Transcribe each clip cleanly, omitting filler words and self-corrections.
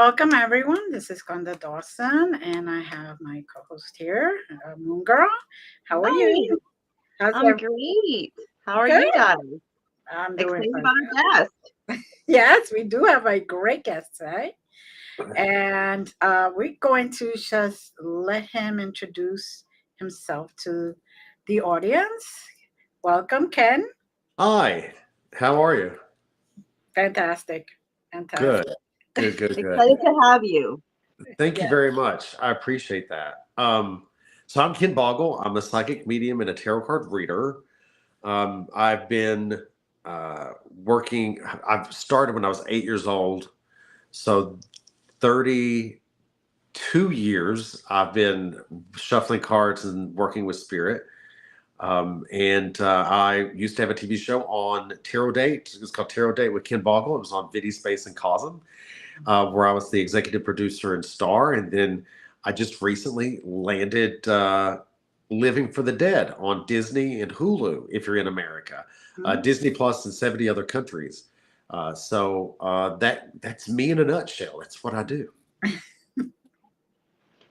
Welcome, everyone. This is Glenda Dawson, and I have my co-host here, Moongirl. How are Hi, you? How's I'm everything? great. How are Good. you guys? I'm doing Excited about fantastic. our guest. Yes, we do have a great guest today, and we're going to just let him introduce himself to the audience. Welcome, Ken. Hi, how are you? Fantastic. Fantastic. Good, good, good, good. Excited to have you. Thank you Yeah. very much. I appreciate that. So I'm Ken Boggle. I'm a psychic medium and a tarot card reader. I've been working. I've started when I was 8 years old. So 32 years I've been shuffling cards and working with spirit. And I used to have a TV show on Tarot Date. It was called Tarot Date with Ken Boggle. It was on Vidi Space and Cosm, where I was the executive producer and star. And then I just recently landed Living for the Dead on Disney and Hulu, if you're in America, Mhm. Disney Plus in 70 other countries. That's me in a nutshell. That's what I do.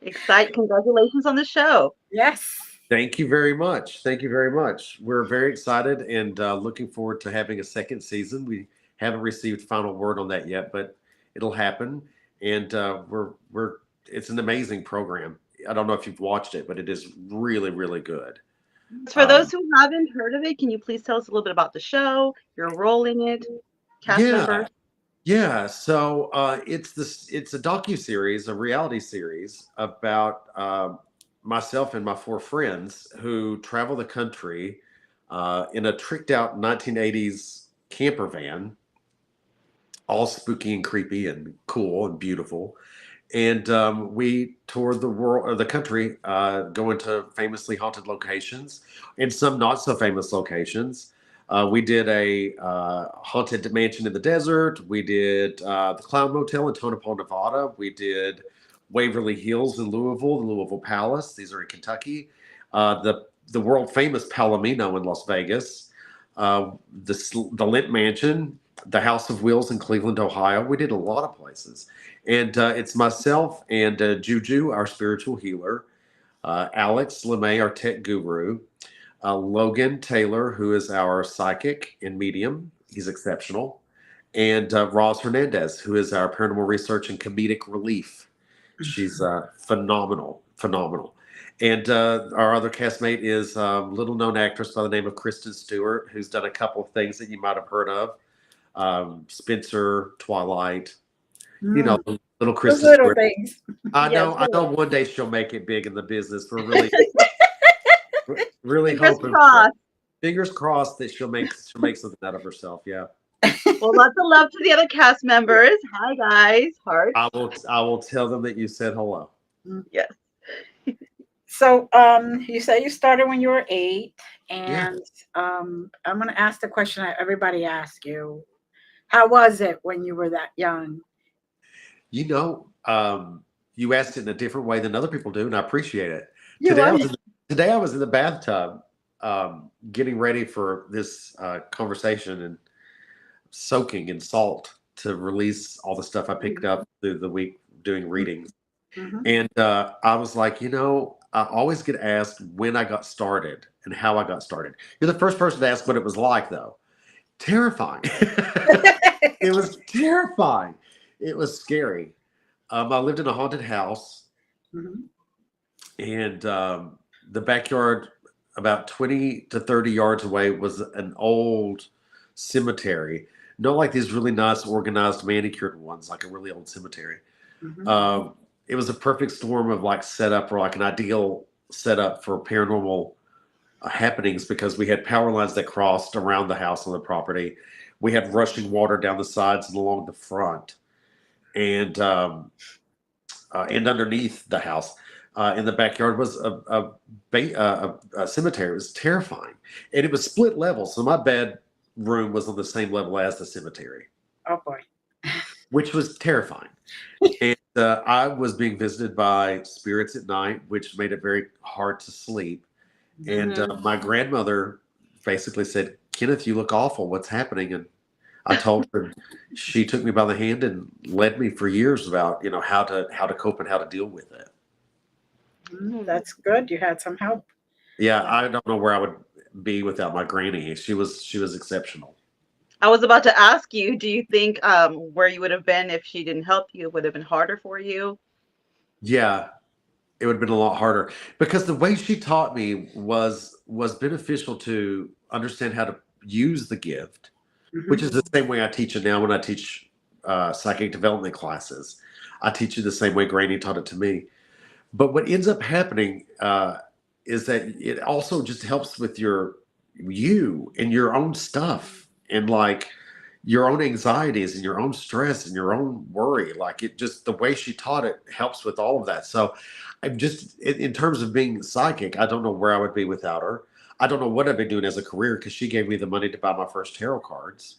Congratulations on the show. Yes. Thank you very much. Thank you very much. We're very excited and looking forward to having a second season. We haven't received final word on that yet, but it'll happen. And we're it's an amazing program. I don't know if you've watched it, but it is really, really good. For those who haven't heard of it, can you please tell us a little bit about the show, your role in it, cast Yeah, members? yeah. So it's a docu-series, a reality series about myself and my four friends who travel the country in a tricked out 1980s camper van, all spooky and creepy and cool and beautiful. And we toured the world or the country, going to famously haunted locations and some not so famous locations. We did a haunted mansion in the desert. We did the Clown Motel in Tonopah, Nevada. We did Waverly Hills in Louisville, the Louisville Palace. These are in Kentucky. The world famous Palomino in Las Vegas. The Lint Mansion, the House of Wheels in Cleveland, Ohio. We did a lot of places. And it's myself and Juju, our spiritual healer, Alex LeMay, our tech guru, Logan Taylor, who is our psychic and medium. He's exceptional. And Roz Hernandez, who is our paranormal research and comedic relief. She's phenomenal, phenomenal. And our other castmate is a little known actress by the name of Kristen Stewart, who's done a couple of things that you might have heard of. Spencer, Twilight, you know, Mm. little Those Kristen little Stewart. things. Yes, I know one day she'll make it big in the business. We're really, really fingers hoping for it. crossed. Fingers crossed that she'll make something out of herself. Yeah. Well, lots of love to the other cast members. Hi, guys. Hearts. I will tell them that you said hello. Yes. So, you said you started when you were 8, Yeah. and I'm going to ask the question that everybody asks you. How was it when you were that young? You know, you asked it in a different way than other people do, and I appreciate it. You were. Today I was in the bathtub, getting ready for this conversation and soaking in salt to release all the stuff I picked up through the week doing readings. Mhm. And I was like, I always get asked when I got started and how I got started. You're the first person to ask what it was like, though. Terrifying. It was terrifying. It was scary. I lived in a haunted house, Mhm. and the backyard, about 20 to 30 yards away, was an old cemetery. Not like these really nice, organized, manicured ones, like a really old cemetery. Mhm. It was a perfect storm of like setup, or like an ideal setup for paranormal happenings, because we had power lines that crossed around the house on the property. We had rushing water down the sides and along the front, and underneath the house. In the backyard was a cemetery. It was terrifying, and it was split level. So my bedroom was on the same level as the cemetery, Oh boy. which was terrifying. And I was being visited by spirits at night, which made it very hard to sleep. And my grandmother basically said, "Kenneth, you look awful. What's happening?" And I told her, she took me by the hand and led me for years about, how to cope and how to deal with it. That's good. You had some help. Yeah, I don't know where I would be without my granny. She was exceptional. I was about to ask you, do you think where you would have been if she didn't help you would have been harder for you? Yeah, it would have been a lot harder because the way she taught me was beneficial to understand how to use the gift, which is the same way I teach it now when I teach psychic development classes. I teach it the same way Granny taught it to me. But what ends up happening is that it also just helps with you and your own stuff and like your own anxieties and your own stress and your own worry. Like it just, the way she taught it helps with all of that. So I'm just, in terms of being psychic, I don't know where I would be without her. I don't know what I've been doing as a career because she gave me the money to buy my first tarot cards.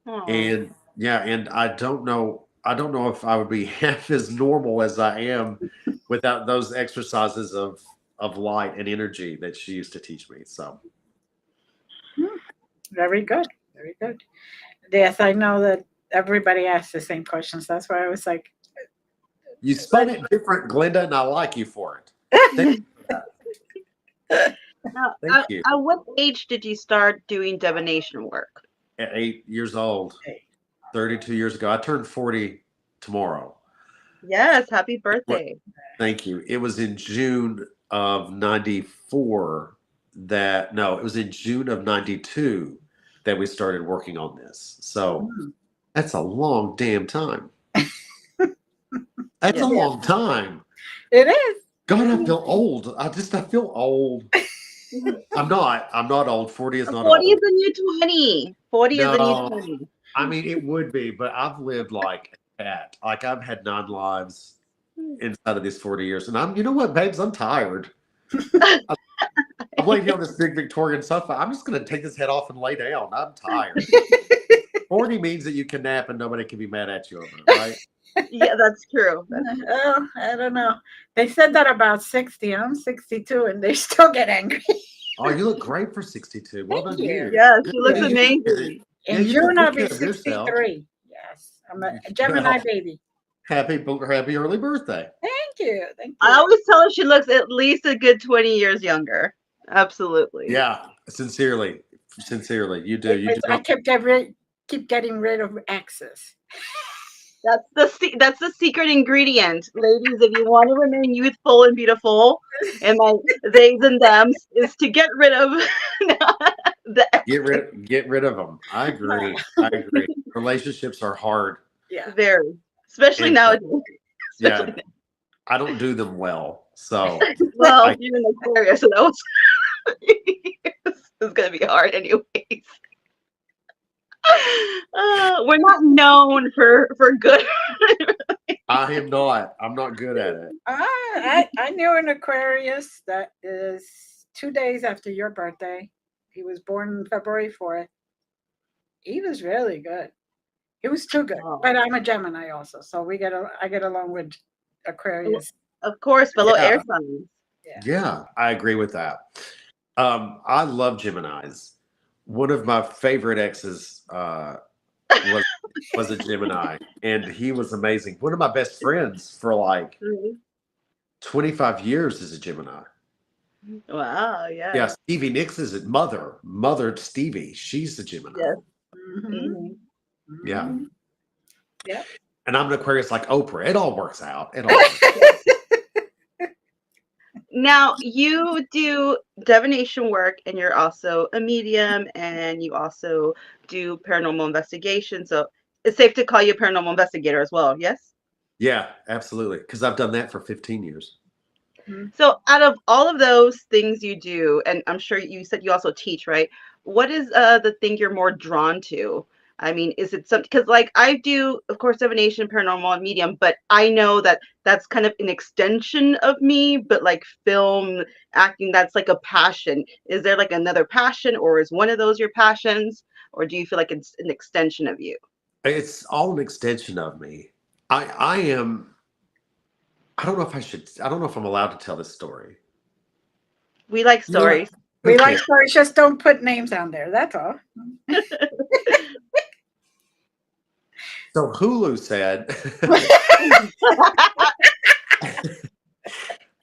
And yeah, and I don't know if I would be half as normal as I am without those exercises of light and energy that she used to teach me. So very good. Very good. Yes, I know that everybody asks the same questions. That's why I was like, you spun it different, Glenda, and I like you for it. Now, Thank you. at what age did you start doing divination work? At 8 years old, 32 years ago. I turned 40 tomorrow. Yes, happy birthday. Thank you. It was in June of 94 it was in June of 92 that we started working on this. So that's a long damn time. That's a long time. it is. God, I feel old. I feel old. I'm not old. 40 is not 40 old. is the new 20. 40 is the No. new 20. I mean, it would be, but I've lived like a cat. Like I've had 9 lives inside of these 40 years. And you know what, babes? I'm tired. I'm laying here on this big Victorian sofa. I'm just going to take this head off and lay down. I'm tired. 40 means that you can nap and nobody can be mad at you over it, right? Yeah, that's true. Oh, I don't know. They said that about 60. I'm 62 and they still get angry. Oh, you look great for 62. Well done, you. Yes, she looks Yeah, amazing. In you June, can I'll take be care of yourself. 63. Yes, I'm a Gemini baby. Happy early birthday. Thank you. Thank you. I always tell her she looks at least a good 20 years younger. Absolutely. Yeah, sincerely. You do. I keep getting rid of exes. That's the secret ingredient, ladies. If you want to remain youthful and beautiful, and my theys and thems is to get rid of get rid of them. I agree. Relationships are hard. Yeah, very, especially nowadays. Yeah, I don't do them well. So well, you're in Aquarius, so that was it's gonna be hard, anyways. We're not known for good. I am not. I'm not good at it. I knew an Aquarius that is 2 days after your birthday. He was born February 4th. He was really good. He was too good. Oh. But I'm a Gemini also, so I get along with Aquarius. Of course, fellow air signs. Yeah, I agree with that. I love Geminis. One of my favorite exes was a Gemini, and he was amazing. One of my best friends for like 25 years is a Gemini. Wow, yeah. Yeah, Stevie Nicks is it. Mother Stevie. She's the Gemini. Yes. Yeah. Yeah. And I'm an Aquarius like Oprah. It all works out. It all works out. Now, you do divination work, and you're also a medium, and you also do paranormal investigation. So it's safe to call you a paranormal investigator as well, yes? Yeah, absolutely. Because I've done that for 15 years. So out of all of those things you do, and I'm sure you said you also teach, right? What is the thing you're more drawn to? I mean, is it something, because like I do, of course, divination, paranormal, and medium, but I know that that's kind of an extension of me, but like film, acting, that's like a passion. Is there like another passion, or is one of those your passions, or do you feel like it's an extension of you? It's all an extension of me. I don't know if I'm allowed to tell this story. We like stories. We like stories, just don't put names on there. That's all. So Hulu said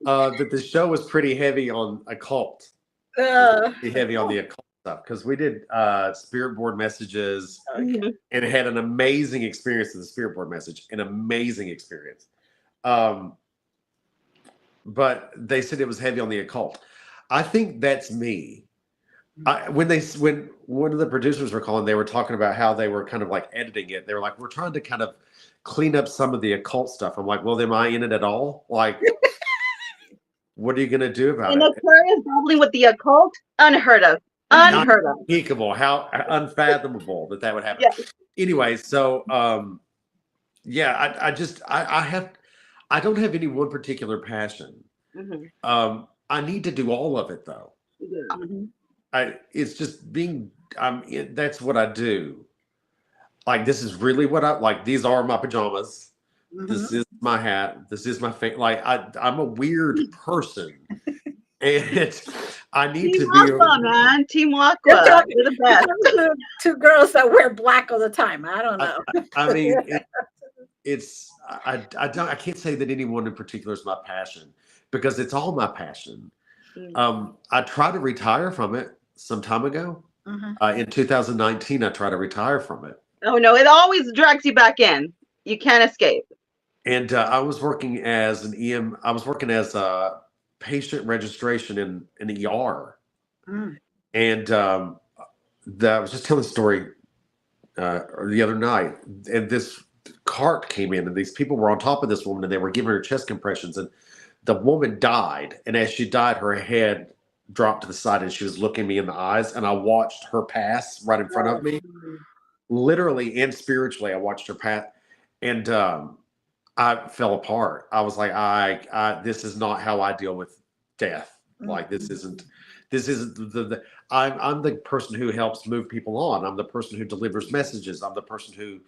that the show was pretty heavy on occult. Pretty heavy on the occult stuff because we did spirit board messages, Mhm. and it had an amazing experience in the spirit board message, an amazing experience. But they said it was heavy on the occult. I think that's me. When one of the producers were calling, they were talking about how they were kind of like editing it. They were like, "We're trying to kind of clean up some of the occult stuff." I'm like, "Well, am I in it at all? Like, what are you going to do about And it?" Aquarius dabbling with the occult, unheard of. Unheard of. Unspeakable, how unfathomable that would happen. Yeah. Anyway, so yeah, I don't have any one particular passion. Mhm. I need to do all of it though. Yeah. It's just being that's what I do. Like this is really what I like. These are my pajamas. This is my hat. This is my face. Like I'm a weird person, and I need Team to be. Aqua, man. Team Aqua. You're the best. Two girls that wear black all the time. I don't know. I mean, I can't say that anyone in particular is my passion because it's all my passion. I tried to retire from it some time ago. In 2019, I tried to retire from it. Oh no, it always drags you back in. You can't escape. And I was working as an EM. I was working as a patient registration in an ER. And I was just telling a story the other night, and this cart came in, and these people were on top of this woman, and they were giving her chest compressions, and the woman died. And as she died, her head dropped to the side, and she was looking me in the eyes, and I watched her pass right in front of me. Literally and spiritually, I watched her pass, and I fell apart. I was like, this is not how I deal with death. Like this isn't the I'm the person who helps move people on. I'm the person who delivers messages. I'm the person who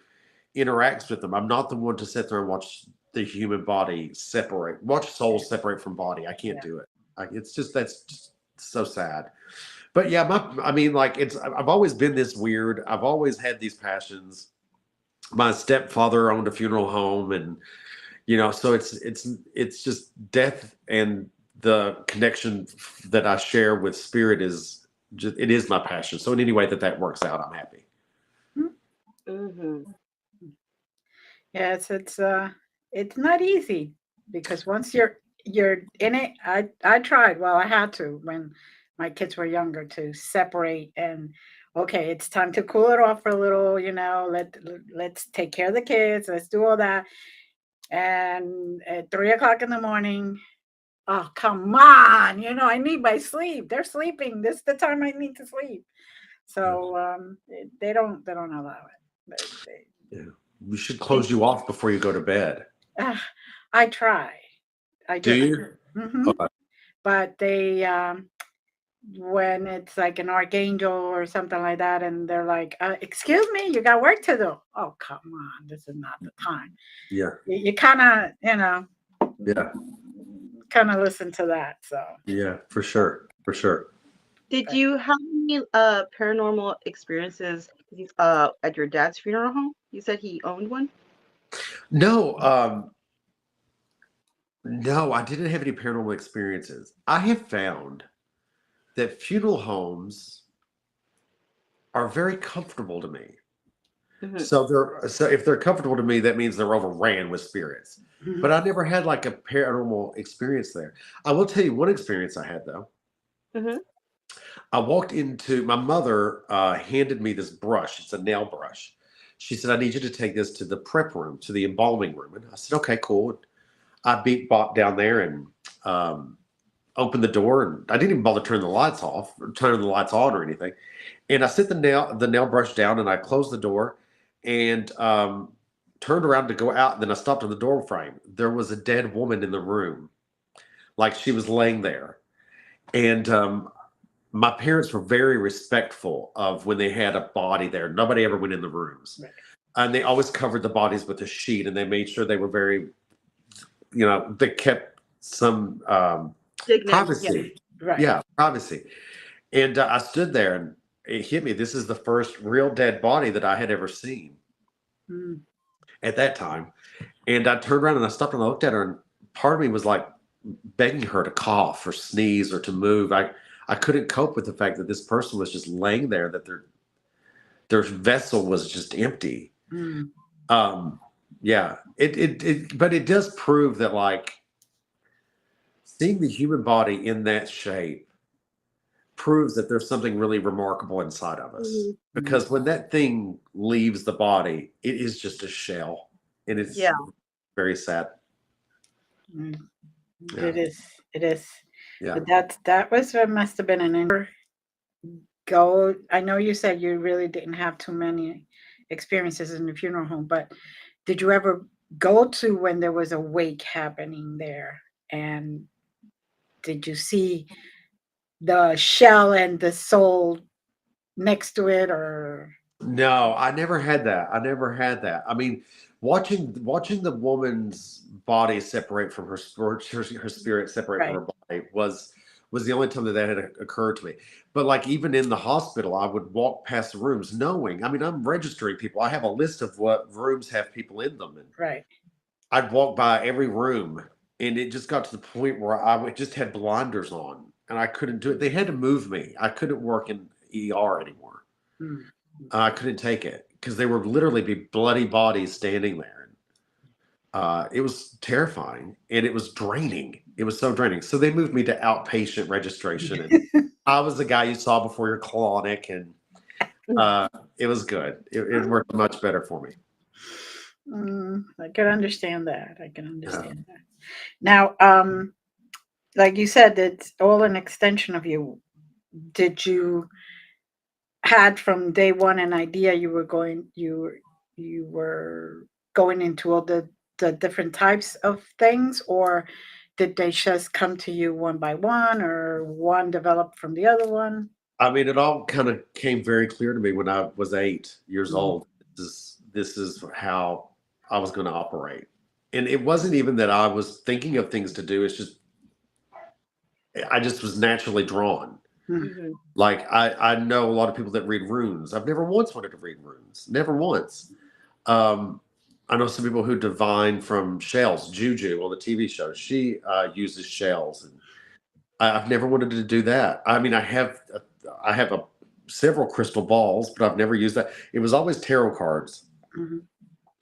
interacts with them. I'm not the one to sit there and watch the human body watch souls separate from body. I can't do it. That's just so sad. But yeah, I've always been this weird. I've always had these passions. My stepfather owned a funeral home, and so it's just death, and the connection that I share with spirit it is my passion. So in any way that works out, I'm happy. Yes, it's not easy because once you're in it, I tried. Well, I had to when my kids were younger to separate and okay, it's time to cool it off for a little, let's take care of the kids, let's do all that. And at 3 o'clock in the morning, oh come on, I need my sleep. They're sleeping. This is the time I need to sleep. So they don't allow it. Yeah. We should close you off before you go to bed. I try. I do. You? Okay. But they, when it's like an archangel or something like that, and they're like, "Excuse me, you got work to do." Oh, come on, this is not the time. Yeah. You kind of, Yeah. Kind of listen to that. So. Yeah, for sure. Did you have any paranormal experiences at your dad's funeral home? You said he owned one? No, no, I didn't have any paranormal experiences. I have found that funeral homes are very comfortable to me. So if they're comfortable to me, that means they're overran with spirits. But I never had like a paranormal experience there. I will tell you one experience I had though. I walked into, my mother handed me this brush. It's a nail brush. She said, "I need you to take this to the prep room, to the embalming room." And I said, "Okay, cool." I beat Bop down there and opened the door, and I didn't even bother turning the lights off or turning the lights on or anything. And I set the nail brush down, and I closed the door and turned around to go out. And then I stopped on the door frame. There was a dead woman in the room, like she was laying there. And my parents were very respectful of when they had a body there. Nobody ever went in the rooms. Right. And they always covered the bodies with a sheet, and they made sure they were very, they kept some privacy. Yeah. Right. Yeah, privacy. And I stood there, and it hit me. This is the first real dead body that I had ever seen. at that time. And I turned around and I stopped and I looked at her, and part of me was like begging her to cough or sneeze or to move. I couldn't cope with the fact that this person was just laying there, that their vessel was just empty. Mm. Yeah, but it does prove that, like, seeing the human body in that shape proves that there's something really remarkable inside of us. Mhm. Because when that thing leaves the body, it is just a shell, and it's Yeah. very sad. Mm. Yeah. It is. It is. Yeah. But that was what must have been an go. I know you said you really didn't have too many experiences in the funeral home, but did you ever go to when there was a wake happening there? And did you see the shell and the soul next to it, or No, I never had that. I never had that. I mean, watching the woman's body separate from her spirit separate from right? her body was the only time that had occurred to me. But like, even in the hospital, I would walk past the rooms knowing. I mean, I'm registering people. I have a list of what rooms have people in them, and Right. I'd walk by every room, and it just got to the point where I would just had blinders on, and I couldn't do it. They had to move me. I couldn't work in ER anymore. Mm. I couldn't take it because they were literally be bloody bodies standing there. It was terrifying, and it was draining. It was so draining. So they moved me to outpatient registration, and I was the guy you saw before your colonic, and it was good. It worked much better for me. I can understand that. I can understand that. Now, like you said, it's all an extension of you. Did you had from day one an idea you were going into all the different types of things, or did they just come to you one by one, or one developed from the other one? I mean, it all kind of came very clear to me when I was 8 years Mhm. old. This is how I was going to operate, and it wasn't even that I was thinking of things to do. It's just I just was naturally drawn. Mhm. Mhm. Like, I know a lot of people that read runes. I've never once wanted to read runes. Never once. Um, I know some people who divine from shells. Juju on the TV show, she uses shells, and I've never wanted to do that. I mean, I have several crystal balls, but I've never used that. It was always tarot cards, Mhm.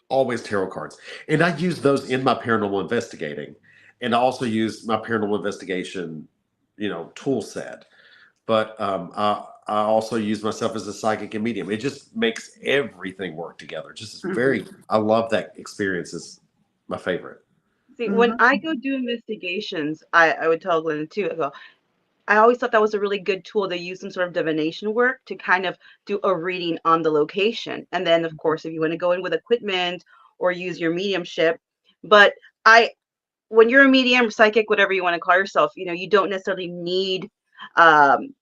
always tarot cards, and I use those in my paranormal investigating, and I also use my paranormal investigation, tool set. But I also use myself as a psychic and medium. It just makes everything work together. Just Mhm. I love that experience. Is my favorite. See, when Mhm. I go do investigations, I would tell Glenda too. I always thought that was a really good tool to use some sort of divination work to kind of do a reading on the location. And then, of course, if you want to go in with equipment or use your mediumship. But when you're a medium, psychic, whatever you want to call yourself, you don't necessarily need um,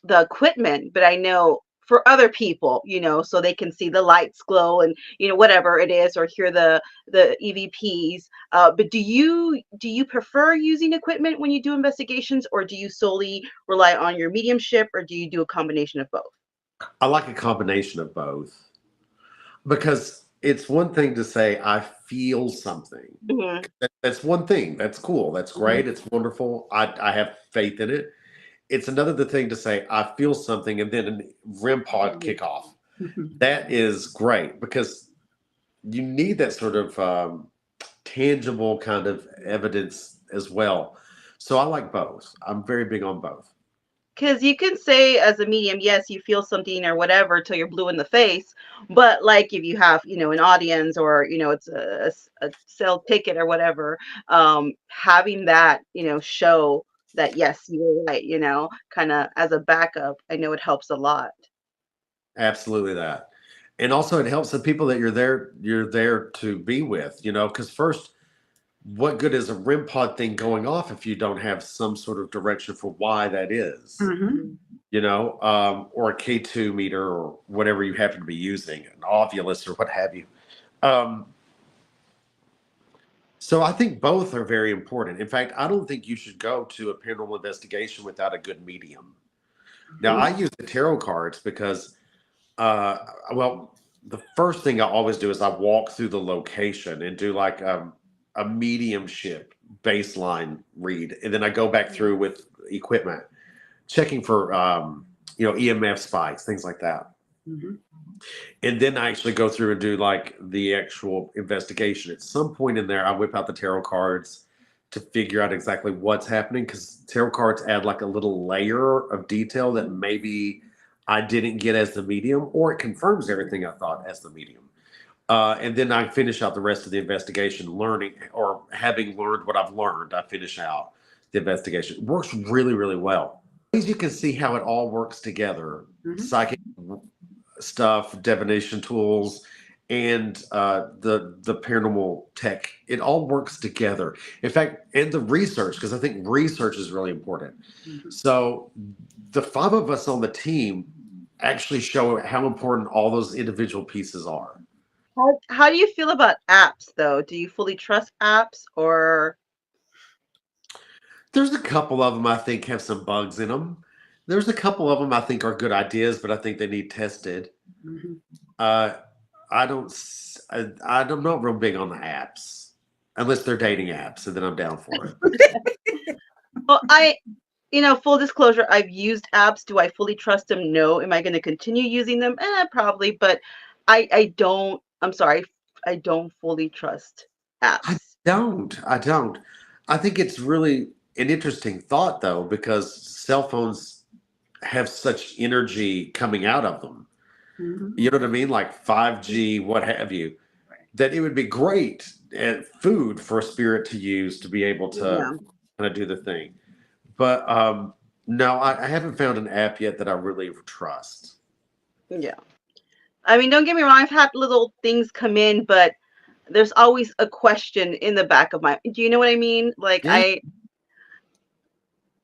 the equipment. But I know for other people, so they can see the lights glow and whatever it is, or hear the EVPs. But do you prefer using equipment when you do investigations, or do you solely rely on your mediumship, or do you do a combination of both? I like a combination of both, because it's one thing to say I feel something. Hmm. That's one thing. That's cool. That's Mhm. great. It's wonderful. I have faith in it. It's another thing to say I feel something, and then a REM pod kick off. Mhm. That is great, because you need that sort of tangible kind of evidence as well. So I like both. I'm very big on both. Because you can say as a medium, yes, you feel something or whatever till you're blue in the face. But like if you have, an audience, or, it's a sale ticket or whatever, having that, show that, yes, you were right, kind of as a backup, I know it helps a lot. Absolutely that. And also it helps the people that you're there to be with, because first, what good is a REM pod thing going off if you don't have some sort of direction for why that is? Mhm. Mhm. Or a K2 meter, or whatever you happen to be using, an Ovulus or what have you. Um, so I think both are very important. In fact, I don't think you should go to a paranormal investigation without a good medium. Now, Mhm. I use the tarot cards because, uh, well, the first thing I always do is I walk through the location and do like a mediumship baseline read, and then I go back through with equipment, checking for EMF spikes, things like that. Mm-hmm. And then I actually go through and do like the actual investigation. At some point in there, I whip out the tarot cards to figure out exactly what's happening, because tarot cards add like a little layer of detail that maybe I didn't get as the medium, or it confirms everything I thought as the medium. And then I finish out the rest of the investigation, learning or having learned what I've learned. I finish out the investigation. It works really, really well. As you can see how it all works together, psychic stuff, divination tools, and the paranormal tech, it all works together. In fact, and the research, because I think research is really important. So the 5 of us on the team actually show how important all those individual pieces are. How do you feel about apps, though? Do you fully trust apps, or? There's a couple of them I think have some bugs in them. There's a couple of them I think are good ideas, but I think they need tested. I'm not real big on the apps, unless they're dating apps, and then I'm down for it. Well, full disclosure, I've used apps. Do I fully trust them? No. Am I going to continue using them? Probably, but I don't. I'm sorry, I don't fully trust apps. I don't. I think it's really an interesting thought, though, because cell phones have such energy coming out of them. You know what I mean? Like 5G, what have you, that it would be great and food for a spirit to use to be able to kind of do the thing. But no, I haven't found an app yet that I really trust. Yeah. I mean, don't get me wrong, I've had little things come in, but there's always a question in the back of my, do you know what I mean? Like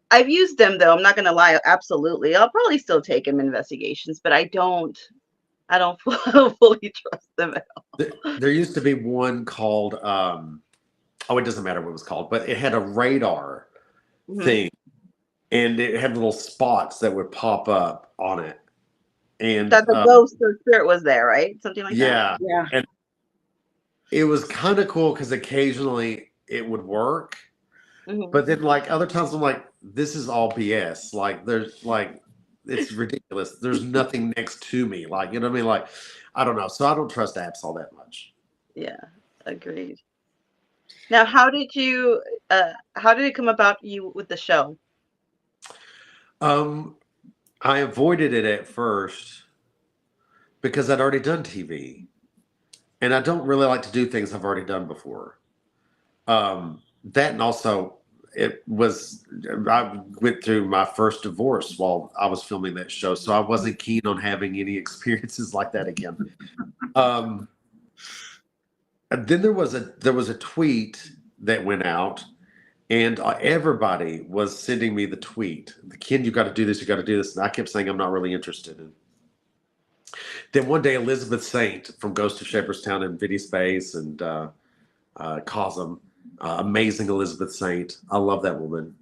I've used them, though. I'm not going to lie. Absolutely. I'll probably still take them investigations, but I don't fully trust them at all. There used to be one called, it doesn't matter what it was called, but it had a radar thing, and it had little spots that would pop up on it. And that the ghost or spirit was there, right? Something like that. Yeah. And it was kind of cool because occasionally it would work. But then like other times I'm like, this is all BS. Like there's like, it's ridiculous. There's nothing next to me. Like, you know what I mean? Like, I don't know. So I don't trust apps all that much. Yeah, agreed. Now, how did it come about you with the show? I avoided it at first because I'd already done TV, and I don't really like to do things I've already done before. That, and also I went through my first divorce while I was filming that show, so I wasn't keen on having any experiences like that again. And then there was a tweet that went out, and everybody was sending me the tweet. Ken, you got to do this. You got to do this. And I kept saying I'm not really interested in. Then one day, Elizabeth Saint from Ghost of Shepherdstown and Viddy Space and Cosm, amazing Elizabeth Saint. I love that woman.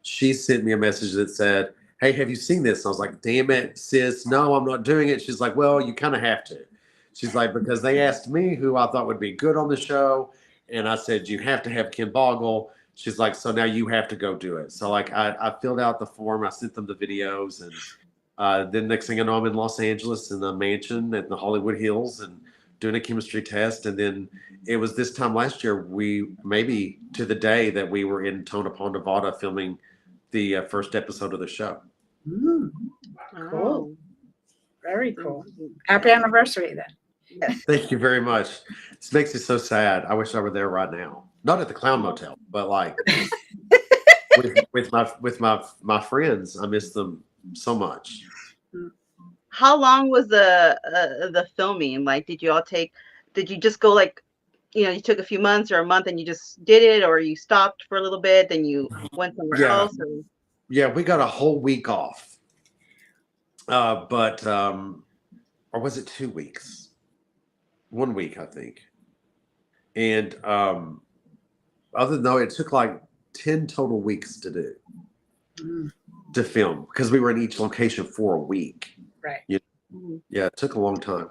She sent me a message that said, "Hey, have you seen this?" And I was like, "Damn it, sis. No, I'm not doing it." She's like, "Well, you kind of have to." She's like, "Because they asked me who I thought would be good on the show. And I said, you have to have Ken Boggle." She's like, "So now you have to go do it." So like I filled out the form. I sent them the videos. And then next thing I know, I'm in Los Angeles in the mansion at the Hollywood Hills and doing a chemistry test. And then it was this time last year, maybe to the day that we were in Tonopah, Nevada, filming the first episode of the show. Cool. Very cool. Happy anniversary then. Yes. Thank you very much. This makes me so sad. I wish I were there right now. Not at the Clown Motel, but like with my friends. I miss them so much. How long was the filming? Like, did you just go like, you took a few months or a month and you just did it, or you stopped for a little bit, then you went somewhere else? Or? Yeah, we got a whole week off. Or was it 2 weeks? 1 week, I think. And other than that, it took like 10 total weeks to do to film, because we were in each location for a week. Right. You know? Mhm. Yeah, it took a long time.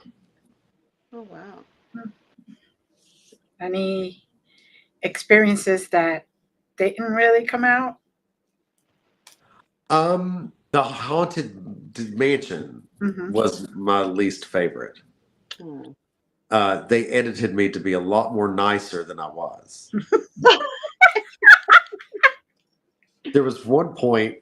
Oh wow. Any experiences that didn't really come out? The Haunted Mansion Hmm. was my least favorite. Hmm. They edited me to be a lot more nicer than I was. There was one point,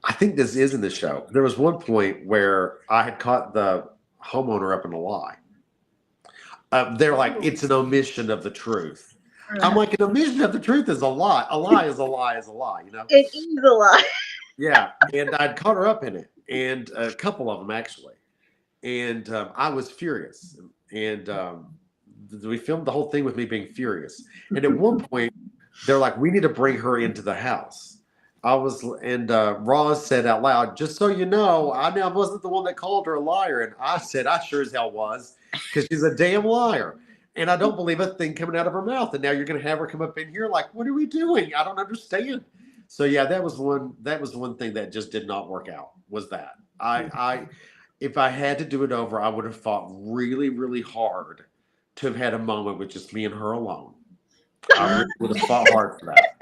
I think this is in the show. There was one point where I had caught the homeowner up in a lie. They're like, it's an omission of the truth. I'm like, an omission of the truth is a lie. A lie is a lie is a lie, you know? It is a lie. Yeah. And I'd caught her up in it, and a couple of them actually. And I was furious. And we filmed the whole thing with me being furious. And at one point, they're like, we need to bring her into the house. Roz said out loud, just so you know, I wasn't the one that called her a liar. And I said, I sure as hell was, because she's a damn liar. And I don't believe a thing coming out of her mouth. And now you're going to have her come up in here like, what are we doing? I don't understand. So yeah, that was one thing that just did not work out, was that. If I had to do it over, I would have fought really, really hard to have had a moment with just me and her alone. I really would have fought hard for that.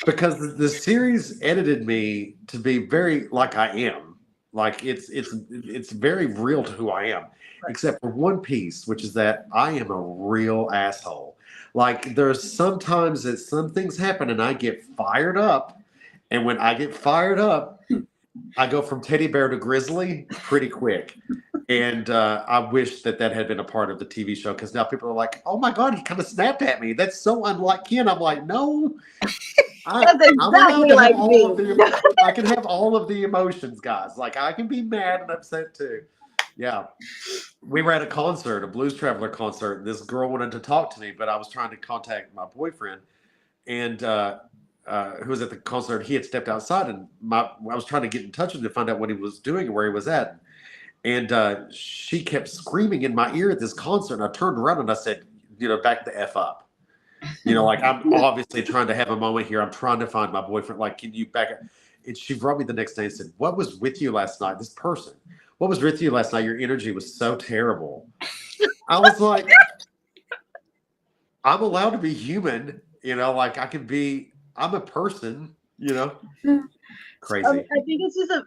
Because the series edited me to be very like I am. Like it's very real to who I am, except for one piece, which is that I am a real asshole. Like there's sometimes that some things happen and I get fired up, and when I get fired up, I go from teddy bear to grizzly pretty quick. And I wish that had been a part of the TV show, because now people are like, "Oh my God, he kind of snapped at me. That's so unlike Ken." I'm like, "No, That's I'm allowed exactly to have like all of me. the. I can have all of the emotions, guys. Like I can be mad and upset too." Yeah, we were at a concert, a Blues Traveler concert, and this girl wanted to talk to me, but I was trying to contact my boyfriend, and who was at the concert. He had stepped outside, and I was trying to get in touch with him to find out what he was doing and where he was at. And she kept screaming in my ear at this concert. And I turned around and I said, back the F up. Like I'm obviously trying to have a moment here. I'm trying to find my boyfriend. Like, can you back up? And she wrote me the next day and said, what was with you last night? This person, what was with you last night? Your energy was so terrible. I was like, I'm allowed to be human. Like I'm a person, crazy. I think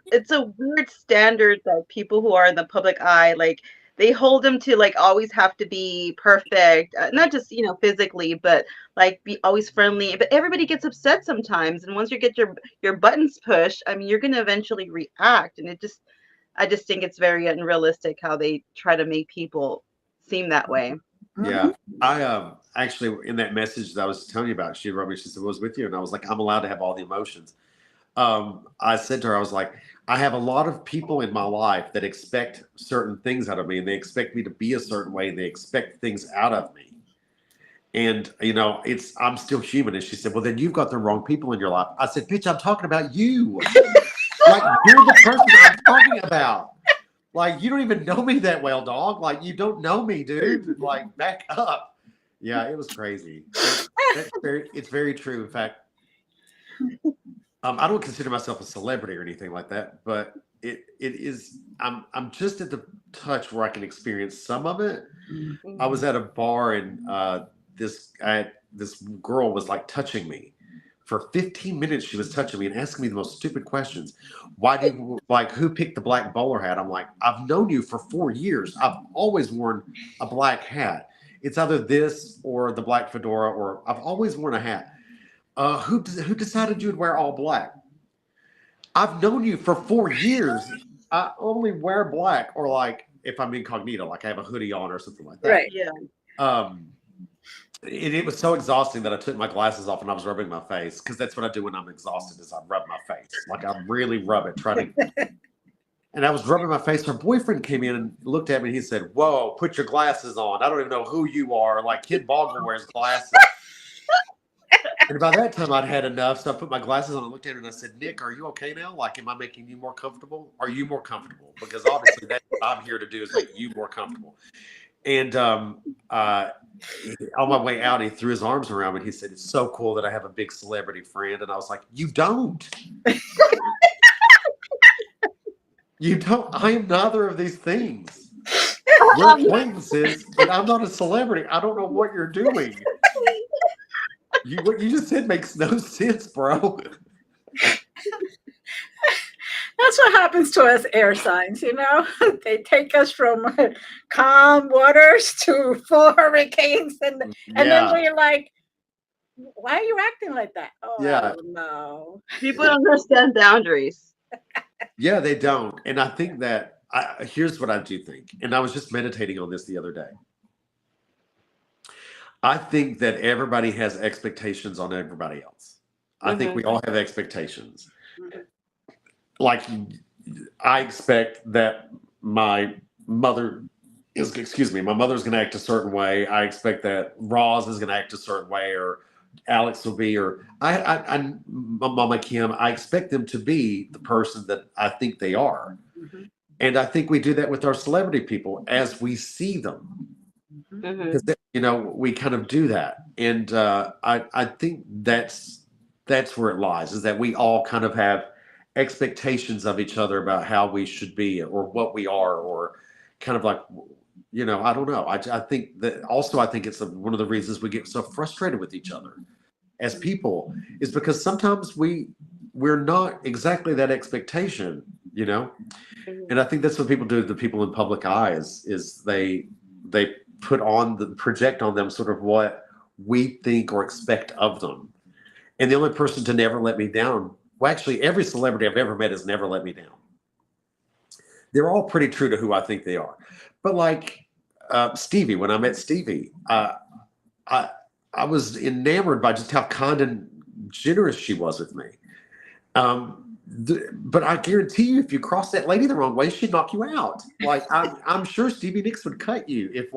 it's a weird standard that people who are in the public eye, like they hold them to, like always have to be perfect, not just physically, but like be always friendly. But everybody gets upset sometimes, and once you get your buttons pushed, I mean, you're gonna eventually react, and I just think it's very unrealistic how they try to make people seem that way. Yeah. I actually, in that message that I was telling you about, she wrote me, she said, what was with you? And I was like, I'm allowed to have all the emotions. I said to her, I was like, I have a lot of people in my life that expect certain things out of me, and they expect me to be a certain way, and they expect things out of me. And I'm still human. And she said, well, then you've got the wrong people in your life. I said, bitch, I'm talking about you. Like, you're the person I'm talking about. Like, you don't even know me that well, dog. Like, you don't know me, dude. Like, back up. Yeah, it was crazy. It's very true. In fact, I don't consider myself a celebrity or anything like that, but it is. I'm just at the touch where I can experience some of it. I was at a bar, and this girl was like touching me. For 15 minutes, she was touching me and asking me the most stupid questions. Who picked the black bowler hat? I'm like, I've known you for 4 years. I've always worn a black hat. It's either this or the black fedora, or I've always worn a hat. Who decided you'd wear all black? I've known you for 4 years. I only wear black, or like if I'm incognito, like I have a hoodie on or something like that. Right. Yeah. It was so exhausting that I took my glasses off and I was rubbing my face, because that's what I do when I'm exhausted, is I rub my face. Like I really rub it, and I was rubbing my face. Her boyfriend came in and looked at me and he said, whoa, put your glasses on. I don't even know who you are. Like Ken Boggle wears glasses. And by that time I'd had enough. So I put my glasses on and looked at her and I said, Nick, are you okay now? Like, am I making you more comfortable? Are you more comfortable? Because obviously that's what I'm here to do, is make you more comfortable. And on my way out, he threw his arms around me and he said, it's so cool that I have a big celebrity friend. And I was like, you don't. You don't. I am neither of these things. We're acquaintances, but I'm not a celebrity. I don't know what you're doing. What you just said makes no sense, bro. That's what happens to us air signs, They take us from calm waters to full hurricanes, and then Yeah, we're like, why are you acting like that? Oh, I yeah, don't know. People don't understand boundaries. yeah. They don't, and I think that here's what I do think, and I was just meditating on this the other day. I think that everybody has expectations on everybody else. I think we all have expectations. Mhm. Like, I expect that my mother my mother's going to act a certain way. I expect that Roz is going to act a certain way, or Alex will be, or my Mama Kim. I expect them to be the person that I think they are, Mhm. and I think we do that with our celebrity people as we see them, Mhm. because we kind of do that, and I think that's where it lies, is that we all kind of have expectations of each other about how we should be or what we are, or kind of like, I don't know. I think that also, I think it's one of the reasons we get so frustrated with each other as people, is because sometimes we're not exactly that expectation, and I think that's what people do to the people in public eyes, is they project on them sort of what we think or expect of them. And the only person to never let me down, well, actually, every celebrity I've ever met has never let me down. They're all pretty true to who I think they are. But like Stevie, when I met Stevie, I I was enamored by just how kind and generous she was with me. But I guarantee you, if you cross that lady the wrong way, she'd knock you out. Like, I'm sure Stevie Nicks would cut you if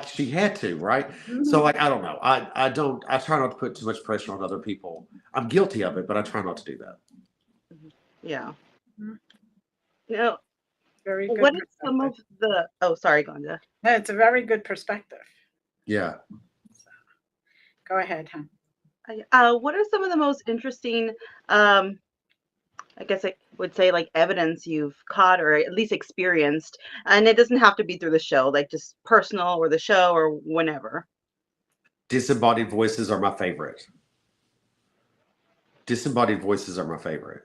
she had to, right? So Mhm. like, I don't know. I try not to put too much pressure on other people. I'm guilty of it, but I try not to do that. Yeah. Mhm. Now, Very good what is some perspective. of the? Oh, sorry, Glenda. No, it's a very good perspective. Yeah. So, go ahead, hon. What are some of the most interesting? Um, I guess I would say like evidence you've caught or at least experienced, and it doesn't have to be through the show, like just personal or the show or whenever. Disembodied voices are my favorite. Disembodied voices are my favorite.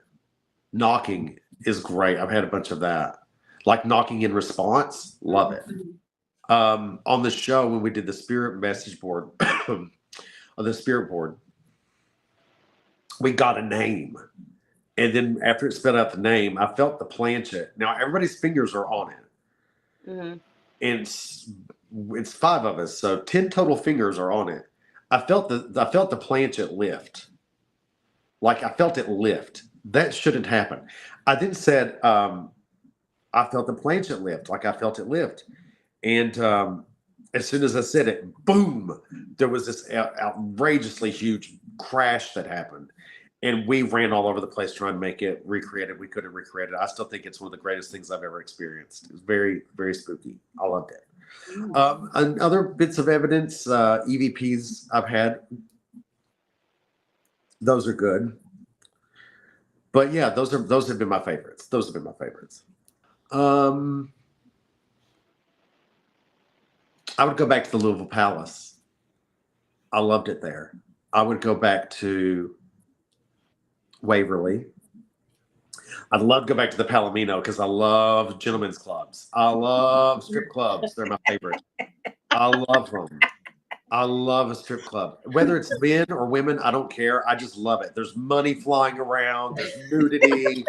Knocking is great. I've had a bunch of that. Like knocking in response, love it. Mhm. On the show, when we did the spirit message board, on the spirit board, we got a name. And then after it spelled out the name, I felt the planchet. Now everybody's fingers are on it. Hmm. And it's five of us, so 10 total fingers are on it. I felt the planchet lift. Like, I felt it lift. That shouldn't happen. I then said, I felt the planchet lift. Like, I felt it lift. And as soon as I said it, boom, there was this outrageously huge crash that happened. And we ran all over the place trying to make it recreate it. We couldn't recreate it. I still think it's one of the greatest things I've ever experienced. It was very, very spooky. I loved it. And other bits of evidence, EVPs I've had, those are good. But yeah, those have been my favorites. Those have been my favorites. Um, I would go back to the Louisville Palace. I loved it there. I would go back to Waverly. I'd love to go back to the Palomino because I love gentlemen's clubs. I love strip clubs. They're my favorite. I love them. I love a strip club. Whether it's men or women, I don't care. I just love it. There's money flying around. There's nudity.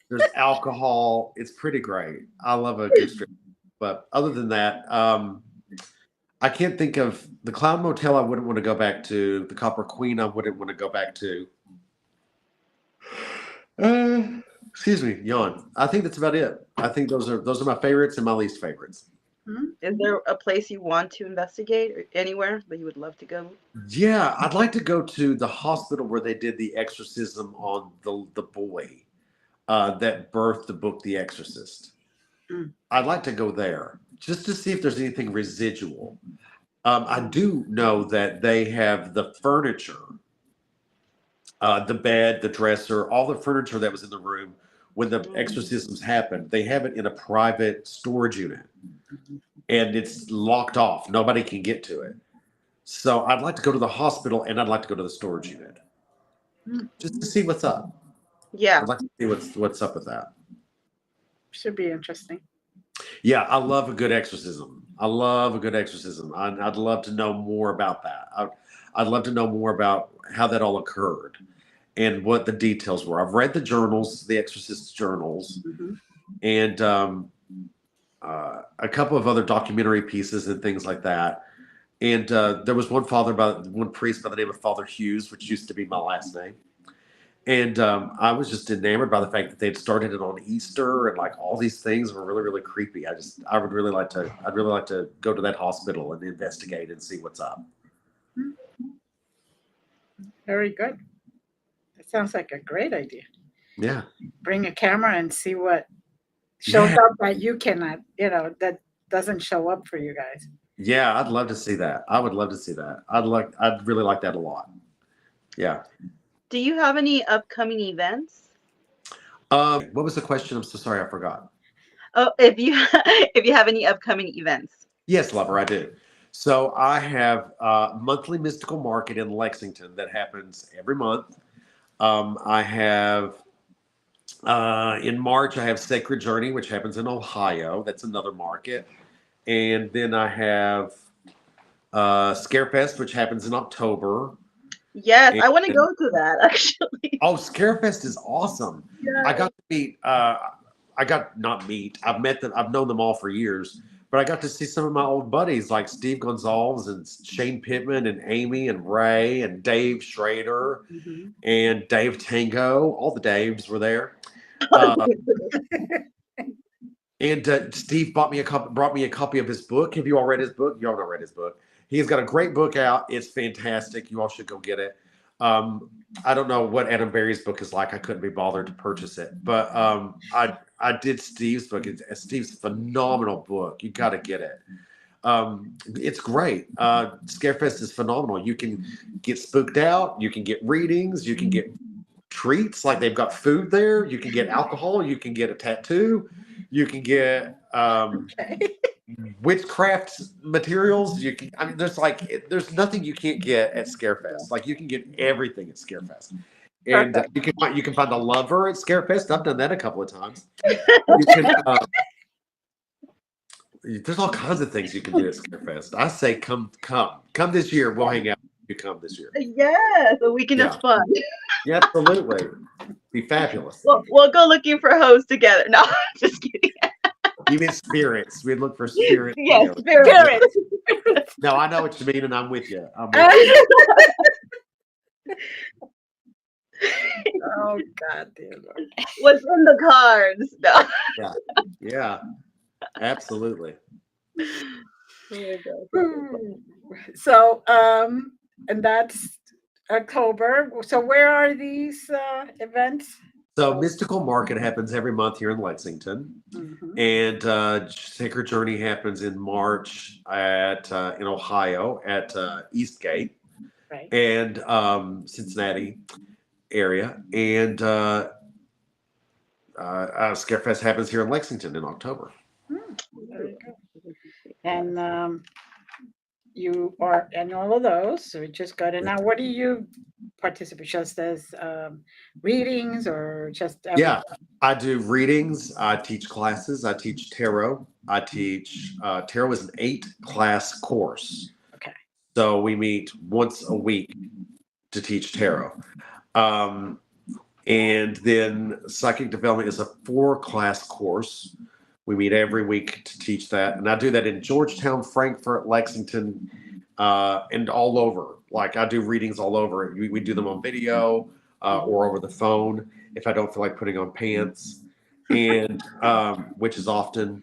There's alcohol. It's pretty great. I love a good strip. But other than that, I can't think of the Clown Motel. I wouldn't want to go back to. The Copper Queen. I wouldn't want to go back to. Uh, excuse me, yawn. I think that's about it. I think those are my favorites and my least favorites. Is there a place you want to investigate or anywhere that you would love to go? Yeah, I'd like to go to the hospital where they did the exorcism on the boy that birthed the book The Exorcist. Mm. I'd like to go there just to see if there's anything residual. I do know that they have the furniture, the bed, the dresser, all the furniture that was in the room when the exorcisms happen, they have it in a private storage unit, and it's locked off. Nobody can get to it. So I'd like to go to the hospital, and I'd like to go to the storage unit just to see what's up. Yeah. I'd like to see what's up with that. Should be interesting. Yeah, I love a good exorcism. I love a good exorcism. I'd love to know more about that. I'd love to know more about how that all occurred and what the details were. I've read the journals, the exorcist journals, and a couple of other documentary pieces and things like that. And there was one priest by the name of Father Hughes, which used to be my last name. And I was just enamored by the fact that they'd started it on Easter, and like all these things were really, really creepy. I'd really like to go to that hospital and investigate and see what's up. Very good. That sounds like a great idea. Yeah. Bring a camera and see what shows up that you cannot, that doesn't show up for you guys. Yeah, I'd love to see that. I would love to see that. I'd really like that a lot. Yeah. Do you have any upcoming events? What was the question? I'm so sorry, I forgot. Oh, if you have any upcoming events. Yes, lover, I do. So I have a monthly mystical market in Lexington that happens every month. I have in March I have Sacred Journey, which happens in Ohio. That's another market. And then I have Scarefest, which happens in October. Yes, I want to go to that actually. Oh, Scarefest is awesome. Yeah. I got to meet. I've met them. I've known them all for years, but I got to see some of my old buddies like Steve Gonzalez and Shane Pittman and Amy and Ray and Dave Schrader and Dave Tango. All the Daves were there. And Steve brought me a copy of his book. Have you all read his book? You all not read his book. He's got a great book out. It's fantastic. You all should go get it. I don't know what Adam Berry's book is like. I couldn't be bothered to purchase it, but I did Steve's book. It's Steve's phenomenal book. You got to get it. It's great. Scarefest is phenomenal. You can get spooked out. You can get readings. You can get treats, like they've got food there. You can get alcohol. You can get a tattoo. You can get witchcraft materials. There's nothing you can't get at Scarefest. Like you can get everything at Scarefest. And you can find a lover at Scarefest. I've done that a couple of times. There's all kinds of things you can do at Scarefest. I say come this year. We'll hang out. You come this year. Yes, a weekend of fun. Yeah, absolutely. Be fabulous. We'll go looking for hosts together. No, just kidding. You mean spirits? We'd look for spirits. Yes, spirits. No, I know what you mean, and I'm with you. Oh God, dear Lord. What's in the cards? No. Yeah, absolutely. So, and that's October. So, where are these events? So, Mystical Market happens every month here in Lexington, and Sacred Journey happens in March in Ohio at Eastgate, and Cincinnati area, and Scarefest happens here in Lexington in October. And you are in all of those, so we just got it. Now, what do you participate? Just as readings or just? Yeah, I do readings. I teach classes. I teach tarot. I teach tarot is an 8-class course. Okay. So we meet once a week to teach tarot. And then psychic development is a 4-class course. We meet every week to teach that. And I do that in Georgetown, Frankfurt, Lexington, and all over. Like I do readings all over. We do them on video or over the phone if I don't feel like putting on pants, and which is often.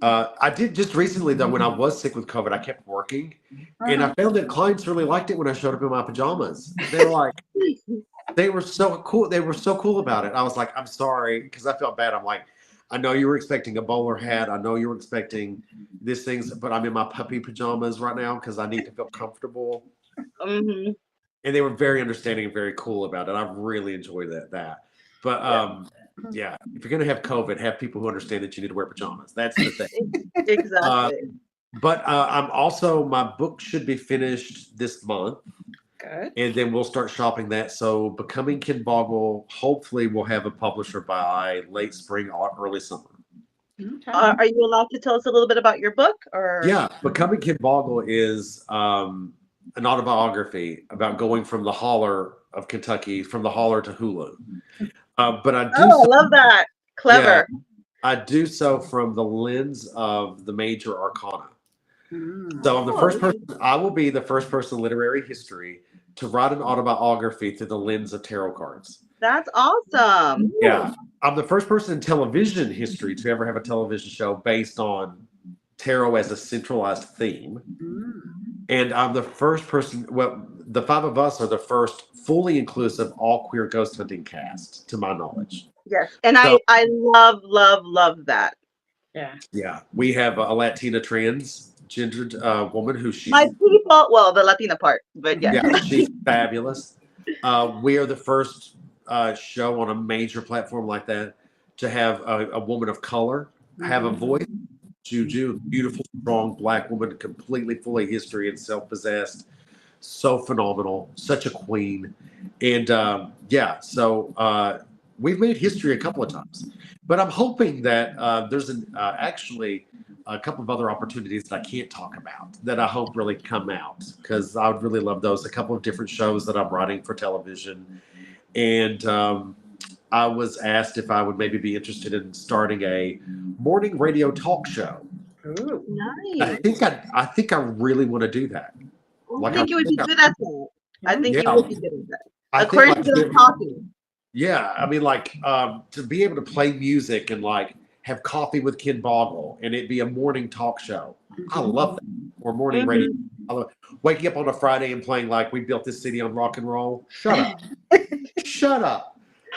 I did just recently, though, when I was sick with COVID, I kept working. And I found that clients really liked it when I showed up in my pajamas. They were like, they were so cool. They were so cool about it. I was like, I'm sorry, because I felt bad. I'm like, I know you were expecting a bowler hat. I know you were expecting these things, but I'm in my puppy pajamas right now because I need to feel comfortable. And they were very understanding and very cool about it. I really enjoyed that. But Yeah, if you're going to have COVID, have people who understand that you need to wear pajamas. That's the thing. Exactly. But I'm also, my book should be finished this month, Good. and then we'll start shopping that. So, Becoming Ken Boggle, hopefully, we'll have a publisher by late spring or early summer. Okay. Are you allowed to tell us a little bit about your book? Or Yeah, Becoming Ken Boggle is an autobiography about going from the holler of Kentucky, from the holler to Hulu. But I do Oh, I so, love that. Clever. I do so from the lens of the major arcana. Mm. So I'm the first person. I will be the first person in literary history to write an autobiography through the lens of tarot cards. That's awesome. Yeah, I'm the first person in television history to ever have a television show based on tarot as a centralized theme. Mm. And I'm the first person. Well, the five of us are the first fully inclusive all queer ghost hunting cast, to my knowledge. Yes, and So- I love that. Yeah. Yeah, we have a Latina transgendered woman who she's My people, well, the Latina part, but yeah. yeah, she's fabulous. We are the first show on a major platform like that to have a woman of color have a voice. Juju, beautiful, strong black woman, completely full of history and self-possessed. So phenomenal, such a queen. And so we've made history a couple of times. But I'm hoping that there's actually a couple of other opportunities that I can't talk about that I hope really come out, because I would really love those. A couple of different shows that I'm writing for television. And I was asked if I would maybe be interested in starting a morning radio talk show. Ooh. Nice. I think I really want to do that. I think you would be good at that. I think you Yeah. would be good at that. I think, According like, to the talking. yeah, I mean, like to be able to play music and like have coffee with Ken Boggle and it be a morning talk show. I love that. Or morning radio. I love waking up on a Friday and playing like we built this city on rock and roll. Shut up. Shut up.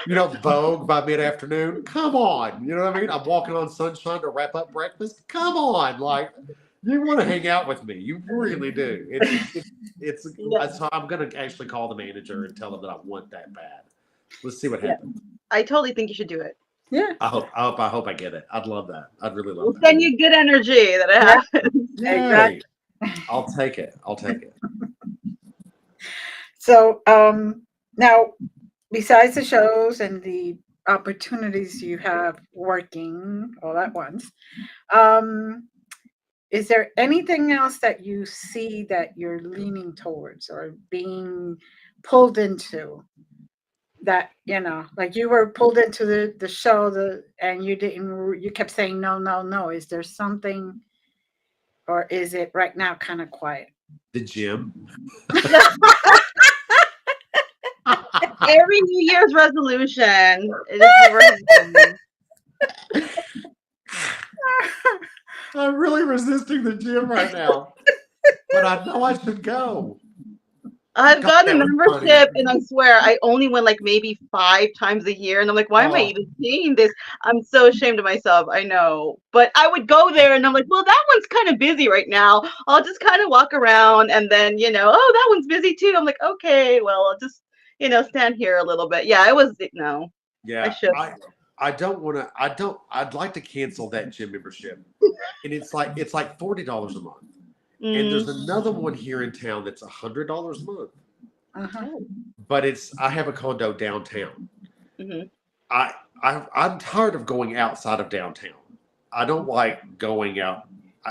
You know, Vogue by mid-afternoon. Come on. You know what I mean? I'm walking on sunshine to wrap up breakfast. Come on. Like, you want to hang out with me. You really do. So I'm going to actually call the manager and tell them that I want that bad. Let's see what happens. I totally think you should do it. Yeah. I hope I get it. I'd love that. I'd really love We'll that. send you good energy that it happens. Exactly. I'll take it. So now, besides the shows and the opportunities you have working all at once, is there anything else that you see that you're leaning towards or being pulled into? That, you know, like you were pulled into the show and you kept saying no. Is there something, or is it right now kind of quiet? The gym. Every New Year's resolution. It is never happening. I'm really resisting the gym right now, but I know I should go. I've God, gotten a that was funny. membership, and I swear I only went like maybe 5 times a year, and I'm like, why am I Oh. even paying this? I'm so ashamed of myself. I know, but I would go there, and I'm like, well, that one's kind of busy right now. I'll just kind of walk around, and then oh, that one's busy too. I'm like, okay, well, I'll just stand here a little bit. Yeah, I was no. Yeah, I should. I don't want to. I'd like to cancel that gym membership, and it's like $40 a month. And there's another one here in town that's $100 a month. Uh-huh. But I have a condo downtown. Mhm. I'm tired of going outside of downtown. I don't like going out.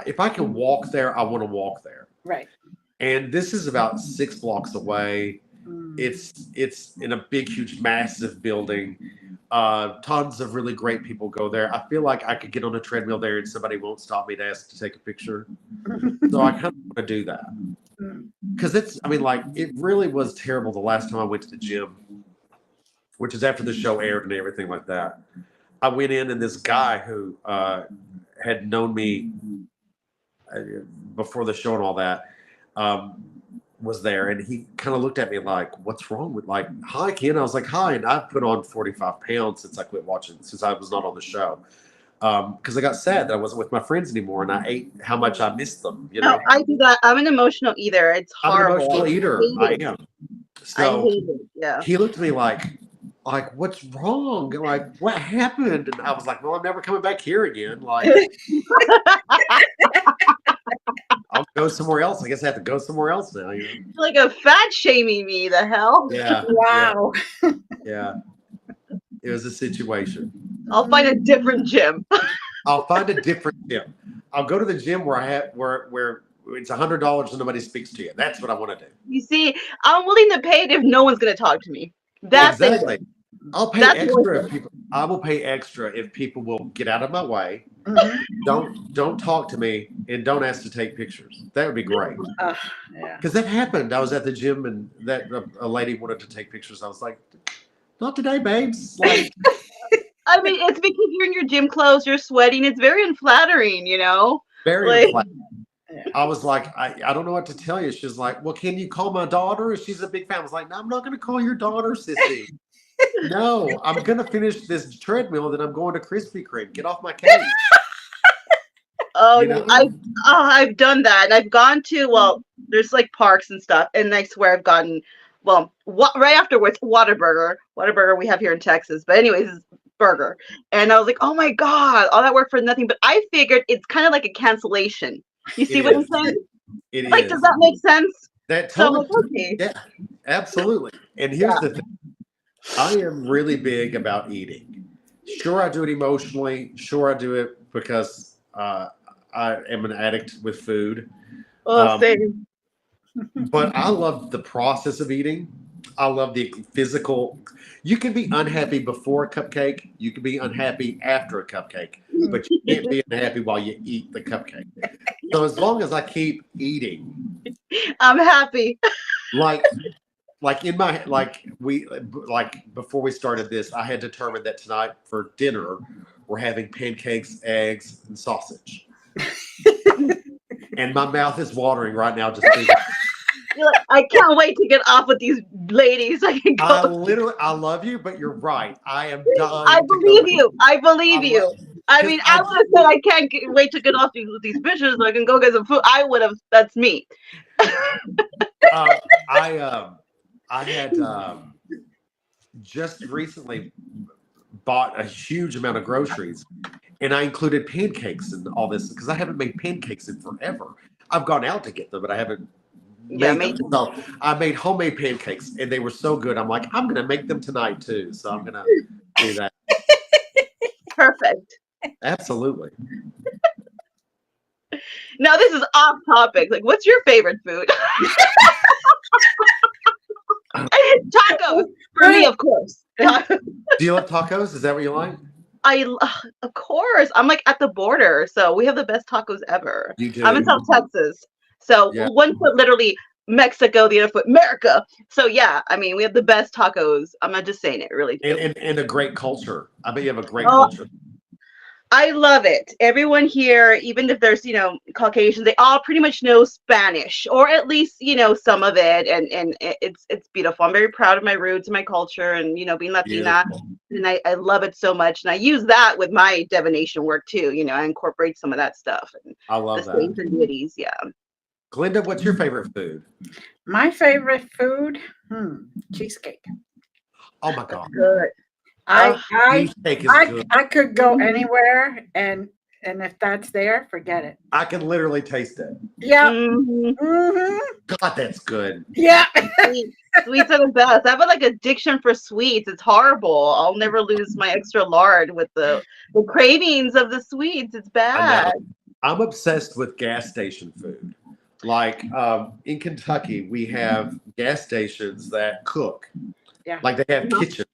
If I can walk there, I want to walk there. Right. And this is about 6 blocks away. Mm. It's in a big, huge, massive building. Tons of really great people go there. I feel like I could get on a treadmill there and somebody won't stop me to ask to take a picture. So I kind of want to do that. Because it really was terrible the last time I went to the gym, which is after the show aired and everything like that. I went in and this guy who had known me before the show and all that was there, and he kind of looked at me like, what's wrong with, like, hi Ken. I was like, hi. And I've put on 45 pounds since I quit watching, since I was not on the show, because I got sad that I wasn't with my friends anymore, and I ate how much I missed them. No, I do that. I'm an emotional eater. It's I'm horrible. an emotional eater. I am. I So hate it. Yeah. he looked at me like like, what's wrong? And like, what happened? And I was like, well, I'm never coming back here again. Like, I'll go somewhere else. I guess I have to go somewhere else now. You know? Like a fat shaming me, the hell? Yeah. Wow. Yeah. It was a situation. I'll find a different gym. I'll find a different gym. I'll go to the gym where where it's $100 and nobody speaks to you. That's what I want to do. You see, I'm willing to pay it if no one's gonna talk to me. That's exactly. it. I'll pay That's extra if people. I will pay extra if people will get out of my way. Don't talk to me and don't ask to take pictures. That would be great. Yeah. Because that happened. I was at the gym and that a lady wanted to take pictures. I was like, not today, babes. Like, I mean, it's because you're in your gym clothes, you're sweating. It's very unflattering, you know. very Like- unflattering. I was like, I don't know what to tell you. She's like, well, can you call my daughter? She's a big fan. I was like, no, I'm not going to call your daughter, sissy. No, I'm going to finish this treadmill, then I'm going to Krispy Kreme. Get off my case. Oh, You know? I've done that, and I've gone to there's like parks and stuff, and I swear I've gotten right afterwards Whataburger we have here in Texas, but anyways, it's burger, and I was like, oh my god, all that work for nothing. But I figured it's kind of like a cancellation. You see what I'm saying? It Like, is. does that make sense? That So I'm totally. like, okay. Yeah, absolutely. And here's the thing. I am really big about eating. Sure, I do it emotionally. Sure, I do it because I am an addict with food. Same. But I love the process of eating. I love the physical. You can be unhappy before a cupcake. You can be unhappy after a cupcake. But you can't be unhappy while you eat the cupcake. So as long as I keep eating, I'm happy. like in my before we started this, I had determined that tonight for dinner we're having pancakes, eggs, and sausage. And my mouth is watering right now just thinking. You're like, I can't wait to get off with these ladies. I can go. I love you, but you're right. I am dying. I believe you. I believe you. I mean, I Because would have said I can't wait to get off these bitches so I can go get some food. I would have. That's me. I had just recently bought a huge amount of groceries, and I included pancakes and all this because I haven't made pancakes in forever. I've gone out to get them, but I haven't made them. So I made homemade pancakes, and they were so good. I'm like, I'm going to make them tonight too. So I'm going to do that. Perfect. Absolutely. Now this is off topic. Like, what's your favorite food? Tacos for me, of course. Do you like tacos? Is that what you like? Of course. I'm like at the border, so we have the best tacos ever. You do. I'm in South Texas, so Yeah. one foot literally Mexico, the other foot America. So yeah, I mean we have the best tacos. I'm not just saying it, really. Do. And a great culture. I bet you have a great Oh, culture. I love it. Everyone here, even if there's Caucasians, they all pretty much know Spanish, or at least some of it, and it's beautiful. I'm very proud of my roots and my culture, and being Latina, and I love it so much. And I use that with my divination work too. I incorporate some of that stuff. And I love the that. saints and deities, yeah. Glenda, what's your favorite food? My favorite food, cheesecake. Oh my God. Good. Cheesecake is good. I could go anywhere, and if that's there, forget it. I can literally taste it. Yeah. Mhm. Mm-hmm. God, that's good. Yeah. Sweets are the best. I have an addiction for sweets. It's horrible. I'll never lose my extra lard with the cravings of the sweets. It's bad. I'm obsessed with gas station food. Like in Kentucky, we have gas stations that cook. Yeah. Like they have kitchens.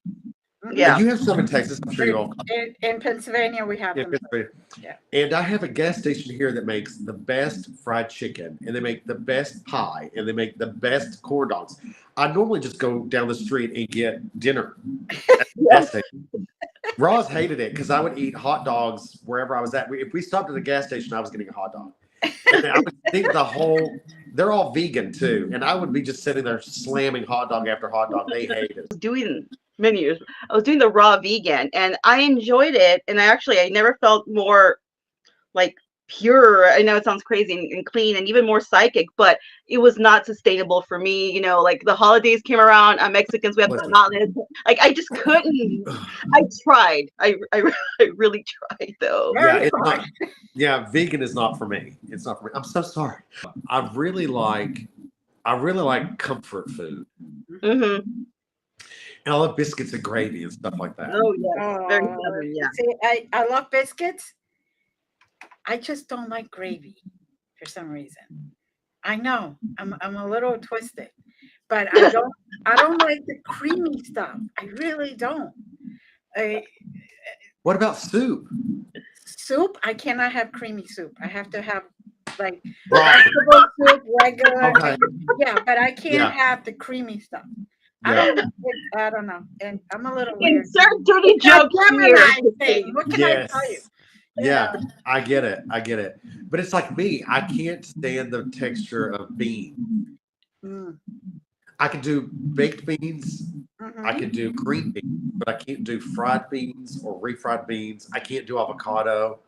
Yeah. You have some in Texas. I'm sure you all. In Pennsylvania, we have them. Yeah. And I have a gas station here that makes the best fried chicken, and they make the best pie, and they make the best corn dogs. I normally just go down the street and get dinner at the gas station. Roz hated it because I would eat hot dogs wherever I was at. If we stopped at the gas station, I was getting a hot dog. And I would think they're all vegan too. And I would be just sitting there slamming hot dog after hot dog. They hate it. Doing many years. I was doing the raw vegan and I enjoyed it. And I never felt more like pure. I know it sounds crazy and clean and even more psychic, but it was not sustainable for me. You know, like the holidays came around. Mexicans, we have Listen. tamales. Like I just couldn't. I tried. I really tried though. Yeah, it's not. Yeah, vegan is not for me. It's not for me. I'm so sorry. I really like comfort food, Hmm. and I love biscuits and gravy and stuff like that. Oh yes, very Oh, southern. Yeah. see, I love biscuits. I just don't like gravy for some reason. I know I'm a little twisted, but I don't like the creamy stuff. I really don't. I, What about soup? soup, I cannot have creamy soup. I have to have like Broccoli. vegetable soup, regular. Okay. Yeah, but I can't Yeah. have the creamy stuff. Yeah. I don't know, and I'm a little weird. Insert dirty It's a jokes here. Gemini thing. What can I tell you? Yes. Yeah, I get it. I get it. But it's like me. I can't stand the texture of bean. Mm, I can do baked beans. mhm. I can do green beans, but I can't do fried beans or refried beans. I can't do avocado.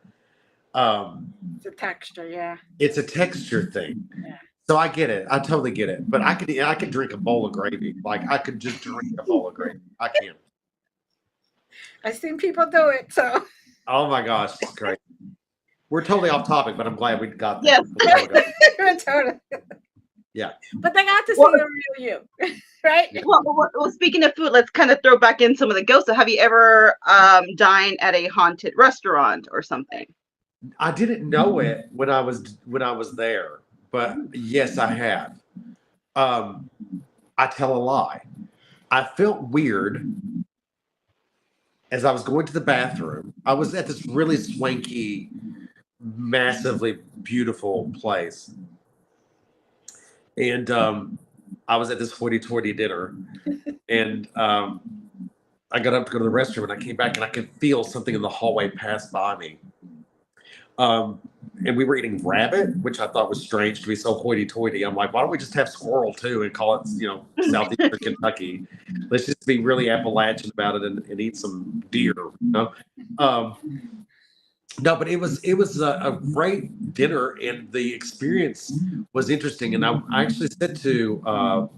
It's a texture, yeah. It's a texture thing. Yeah. So I get it. I totally get it. But I could drink a bowl of gravy. Like I could just drink a bowl of gravy. I can't. I've seen people do it, so Oh my gosh, it's great. We're totally off topic, but I'm glad we got Yes. that. totally. Yeah. But they got to see Well- the real you, right? Yeah. Well, speaking of food, let's kind of throw back in some of the ghosts. So have you ever dined at a haunted restaurant or something? I didn't know it when I was there, but yes, I have. I tell a lie. I felt weird as I was going to the bathroom. I was at this really swanky, massively beautiful place, and I was at this hoity-toity dinner, and I got up to go to the restroom, and I came back, and I could feel something in the hallway pass by me. And we were eating rabbit, which I thought was strange to be so hoity-toity. I'm like, why don't we just have squirrel too and call it, Southeastern Kentucky? Let's just be really Appalachian about it and eat some deer, No, but it was a great dinner, and the experience was interesting. And I actually said to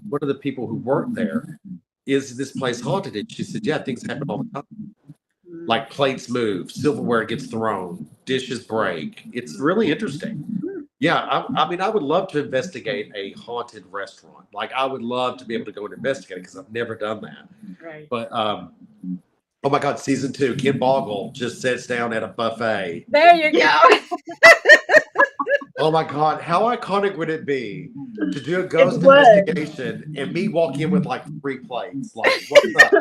one of the people who worked there, "Is this place haunted?" And she said, "Yeah, things happen all the time. Like plates move, silverware gets thrown, dishes break. It's really interesting." Yeah, I mean, I would love to investigate a haunted restaurant. Like, I would love to be able to go and investigate it because I've never done that. Right. But oh my God, season 2, Ken Boggle just sits down at a buffet. There you go. Oh my God, how iconic would it be to do a ghost would. investigation and me walk in with like 3 plates? Like, what's up?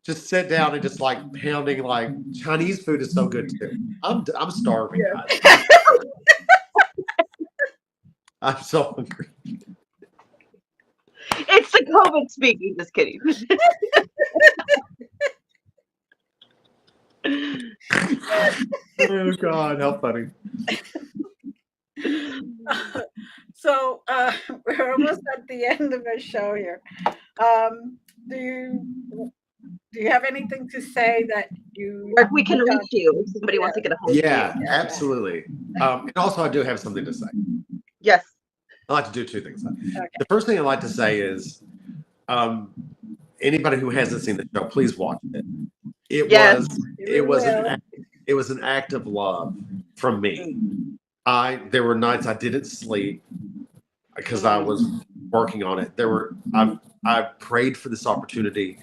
Just sit down and just like pounding. Like, Chinese food is so good too. I'm starving, guys. I'm so hungry. It's the COVID speaking. Just kidding. Oh God, how funny. So we're almost at the end of our show here. Do you have anything to say that you? Where we can reach you if somebody wants to get a hold of you. Yeah, absolutely. And also, I do have something to say. Yes. I like to do 2 things. Okay. The first thing I like to say is, anybody who hasn't seen the show, please watch it. Yes. It was an act of love from me. There were nights I didn't sleep because I was working on it. I prayed for this opportunity.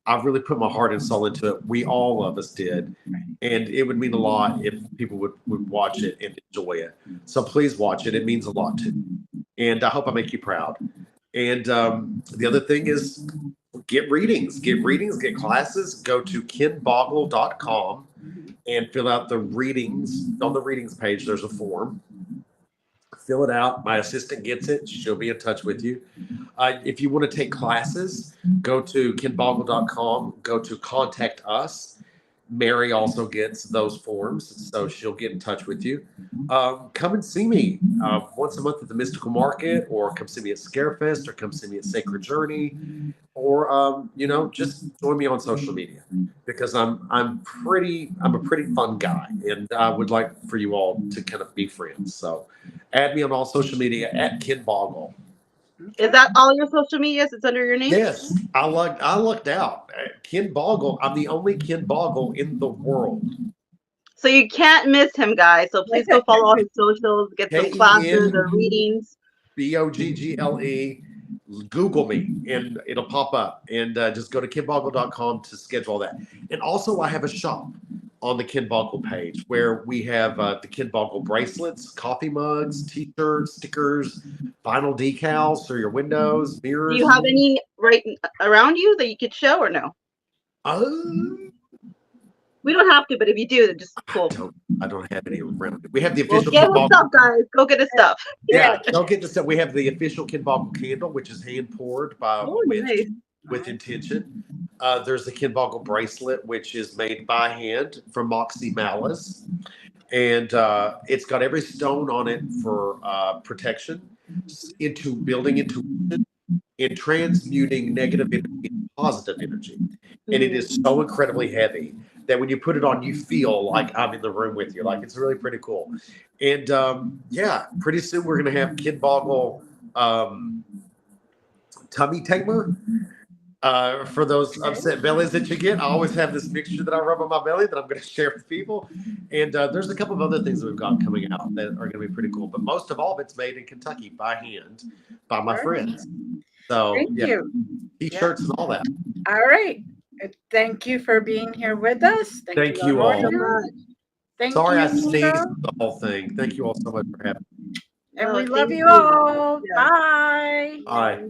I really put my heart and soul into it. We all of us did. And it would mean a lot if people would watch it and enjoy it. So please watch it. It means a lot to me. And I hope I make you proud. And the other thing is get readings, get classes. Go to kenboggle.com and fill out the readings. On the readings page, there's a form. Fill it out. My assistant gets it. She'll be in touch with you. If you want to take classes, go to kenboggle.com, go to contact us. Mary also gets those forms, so she'll get in touch with you. Come and see me once a month at the Mystical Market, or come see me at Scarefest, or come see me at Sacred Journey, or just join me on social media, because I'm a pretty fun guy, and I would like for you all to kind of be friends. So add me on all social media at Ken Boggle. Is that all your social medias? It's under your name? Yes, I lucked out. Ken Boggle. I'm the only Ken Boggle in the world. So you can't miss him, guys. So please go follow all his socials, get some classes or readings. Boggle. Google me and it'll pop up. And just go to kenboggle.com to schedule that. And also, I have a shop on the Ken Boggle page where we have the Ken Boggle bracelets, coffee mugs, t-shirts, stickers, vinyl decals for your windows, mirrors. Do you have any right around you that you could show, or no? We don't have to, but if you do, then just cool. I don't have any around. We have the official. Get his stuff, guys. Go get his stuff. Yeah, go get the stuff. We have the official Ken Boggle candle, which is hand poured by a witch nice. with intention. There's the Ken Boggle bracelet, which is made by hand from Moxie Malice, and it's got every stone on it for protection, into building intuition, in transmuting negative energy into positive energy, and it is so incredibly heavy that when you put it on, you feel like I'm in the room with you. Like, it's really pretty cool. And pretty soon we're going to have Ken Boggle tummy tamer for those upset bellies that you get. I always have this mixture that I rub on my belly that I'm going to share with people. And there's a couple of other things that we've got coming out that are going to be pretty cool. But most of all, it's made in Kentucky by hand by my friends. So Thank you. T-shirts and all that. All right. Thank you for being here with us. Thank you all. Sorry I sneezed Moongirl. the whole thing. Thank you all so much for having me. And we Oh, love thank you you. all. Yeah. Bye. Bye.